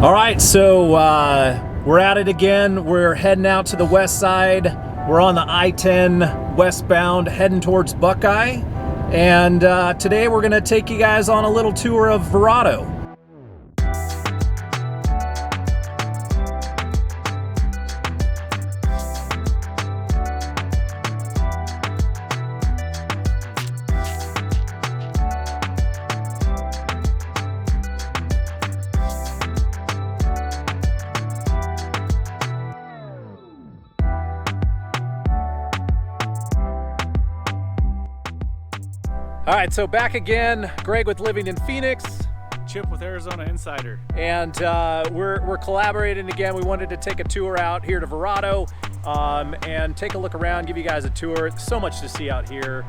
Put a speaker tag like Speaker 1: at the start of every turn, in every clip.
Speaker 1: All right, so we're at it again. We're heading out to the west side. We're on the I-10 westbound, heading towards Buckeye. And today we're gonna take you guys on a little tour of Verrado. All right, so back again, Greg with Living in Phoenix.
Speaker 2: Chip with Arizona Insider.
Speaker 1: And we're collaborating again. We wanted to take a tour out here to Verrado and take a look around, give you guys a tour. So much to see out here.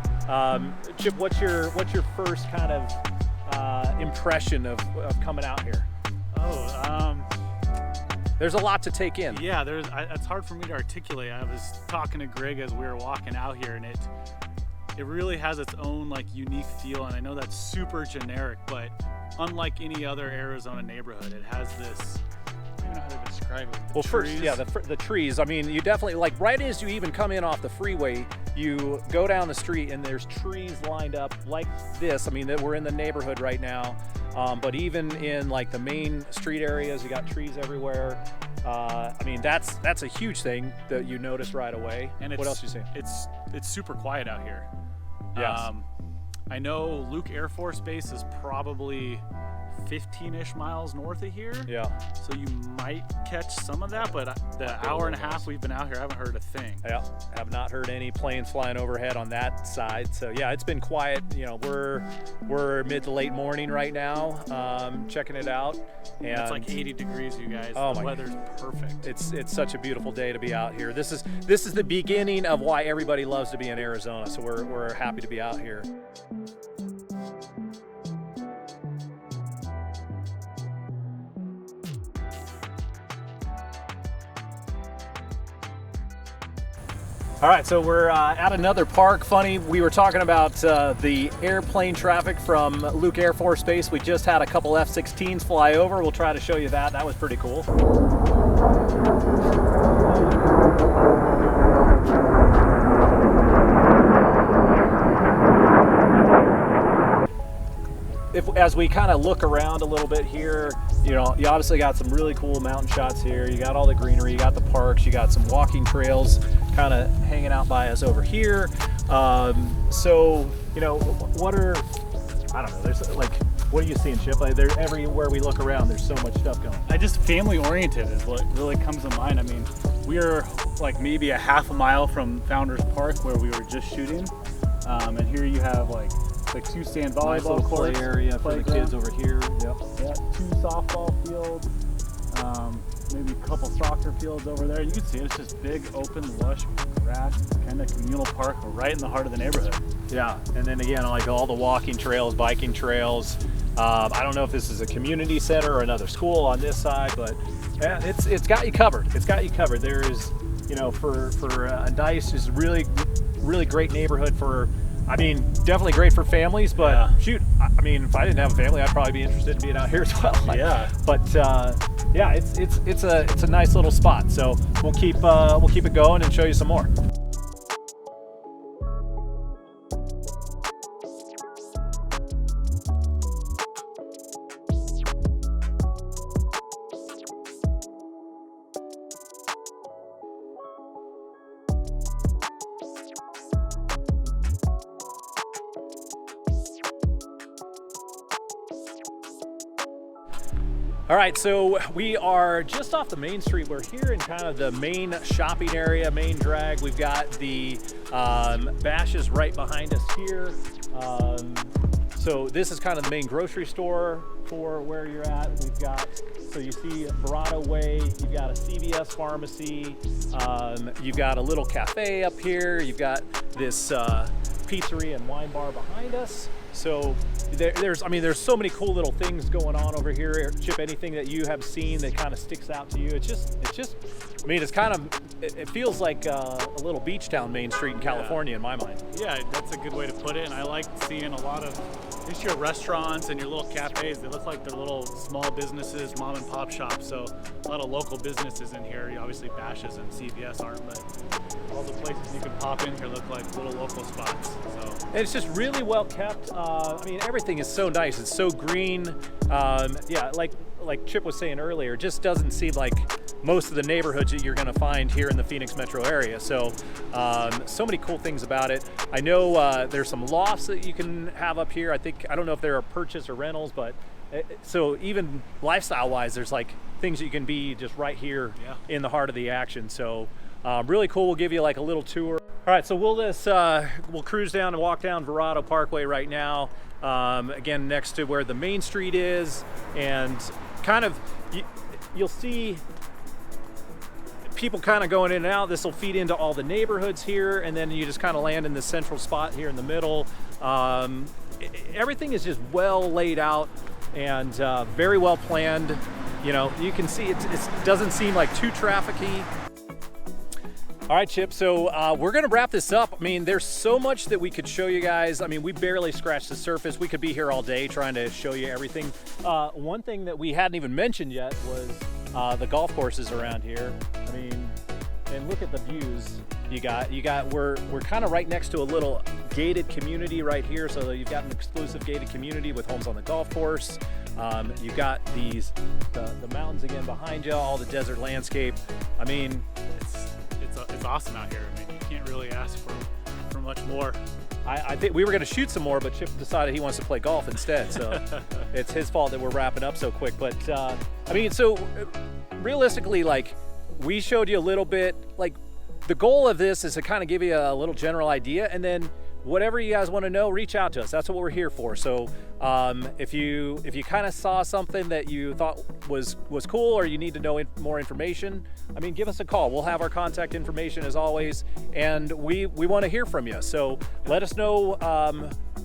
Speaker 1: Chip, what's your first kind of impression of coming out here? There's a lot to take in.
Speaker 2: Yeah, it's hard for me to articulate. I was talking to Greg as we were walking out here, and it really has its own like unique feel, and I know that's super generic, but unlike any other Arizona neighborhood, it has this, I don't know how to describe it.
Speaker 1: Well, first, yeah, the trees. I mean, you definitely, like right as you even come in off the freeway, you go down the street and there's trees lined up like this. I mean, we're in the neighborhood right now, but even in like the main street areas, you got trees everywhere. I mean, that's a huge thing that you notice right away. And what else you see?
Speaker 2: It's super quiet out here.
Speaker 1: Yes.
Speaker 2: I know Luke Air Force Base is probably 15-ish miles north of here.
Speaker 1: Yeah.
Speaker 2: So you might catch some of that, but the hour and a half we've been out here, I haven't heard a thing.
Speaker 1: Yeah, have not heard any planes flying overhead on that side. So yeah, it's been quiet. You know, we're mid to late morning right now, checking it out. And
Speaker 2: it's like 80 degrees, you guys.
Speaker 1: Oh,
Speaker 2: the weather's perfect.
Speaker 1: It's such a beautiful day to be out here. This is the beginning of why everybody loves to be in Arizona. So we're happy to be out here. All right, so we're at another park. Funny, we were talking about the airplane traffic from Luke Air Force Base. We just had a couple F-16s fly over. We'll try to show you that. That was pretty cool. As we kind of look around a little bit here, you know, you obviously got some really cool mountain shots here. You got all the greenery, you got the parks, you got some walking trails kind of hanging out by us over here. So, you know, I don't know, there's like, what are you seeing, Chip? Like, everywhere we look around, there's so much stuff going.
Speaker 2: Just family oriented is what really comes to mind. I mean, we are like maybe a half a mile from Founders Park where we were just shooting. And here you have like two sand volleyball courts,
Speaker 1: play area for the kids over here.
Speaker 2: Yep. Yeah, 2 softball fields, maybe a couple soccer fields over there. You can see it's just big, open, lush grass, kind of communal park. We're right in the heart of the neighborhood.
Speaker 1: Yeah, and then again, like all the walking trails, biking trails. I don't know if this is a community center or another school on this side, but yeah, it's got you covered. It's got you covered. There is, you know, for Dice is really great neighborhood for. I mean, definitely great for families, but yeah. Shoot, I mean, if I didn't have a family, I'd probably be interested in being out here as well.
Speaker 2: Yeah.
Speaker 1: But yeah, it's a nice little spot. So we'll keep it going and show you some more. All right, so we are just off the main street. We're here in kind of the main shopping area, main drag. We've got the Bashes right behind us here. So this is kind of the main grocery store for where you're at. We've got, so you see Verrado Way, you've got a CVS pharmacy, you've got a little cafe up here, you've got this pizzeria and wine bar behind us. So there's so many cool little things going on over here. Chip, anything that you have seen that kind of sticks out to you? It's just, I mean, it's kind of, it feels like a little beach town Main Street in California in my mind.
Speaker 2: Yeah, that's a good way to put it. And I like seeing a lot of Just your restaurants and your little cafes, they look like they're little small businesses, mom and pop shops. So a lot of local businesses in here. Obviously Bash's and CVS aren't, but all the places you can pop in here look like little local spots. So
Speaker 1: And it's just really well kept. I mean, everything is so nice. It's so green. Yeah, like Chip was saying earlier, it just doesn't seem like most of the neighborhoods that you're going to find here in the Phoenix metro area. So, so many cool things about it. I know there's some lofts that you can have up here. I don't know if there are purchase or rentals, but so even lifestyle-wise, there's like things that you can be just right here in the heart of the action. So, really cool. We'll give you like a little tour. All right, so we'll cruise down and walk down Verrado Parkway right now. Again, next to where the main street is, and kind of you'll see people kind of going in and out. This will feed into all the neighborhoods here, and then you just kind of land in the central spot here in the middle. Everything is just well laid out and very well planned. You know, you can see it doesn't seem like too trafficy. All right, Chip, so we're gonna wrap this up. I mean, there's so much that we could show you guys. I mean, we barely scratched the surface. We could be here all day trying to show you everything. One thing that we hadn't even mentioned yet was the golf courses around here. I mean, and look at the views you got. We're kind of right next to a little gated community right here. So you've got an exclusive gated community with homes on the golf course. You've got the mountains again behind you, all the desert landscape. I mean,
Speaker 2: it's awesome out here. I mean, you can't really ask for much more.
Speaker 1: I think we were going to shoot some more, but Chip decided he wants to play golf instead. So it's his fault that we're wrapping up so quick. But I mean, so realistically, like we showed you a little bit, like the goal of this is to kind of give you a little general idea, and then whatever you guys want to know, reach out to us. That's what we're here for. So if you kind of saw something that you thought was cool, or you need to know more information, I mean, give us a call. We'll have our contact information as always, and we want to hear from you. So let us know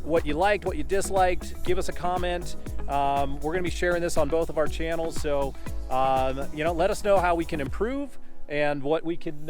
Speaker 1: what you liked, what you disliked. Give us a comment. We're going to be sharing this on both of our channels. So you know, let us know how we can improve and what we can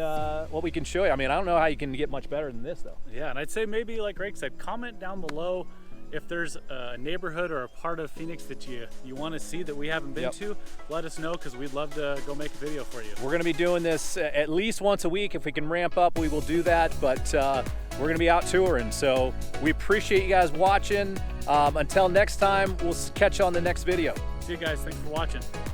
Speaker 1: show you. I mean, I don't know how you can get much better than this though.
Speaker 2: Yeah, and I'd say maybe like Greg said, comment down below if there's a neighborhood or a part of Phoenix that you want to see that we haven't been to. Let us know, because we'd love to go make a video for you.
Speaker 1: We're going to be doing this at least once a week. If we can ramp up, we will do that, but we're going to be out touring. So we appreciate you guys watching. Until next time, we'll catch you on the next video.
Speaker 2: See you guys. Thanks for watching.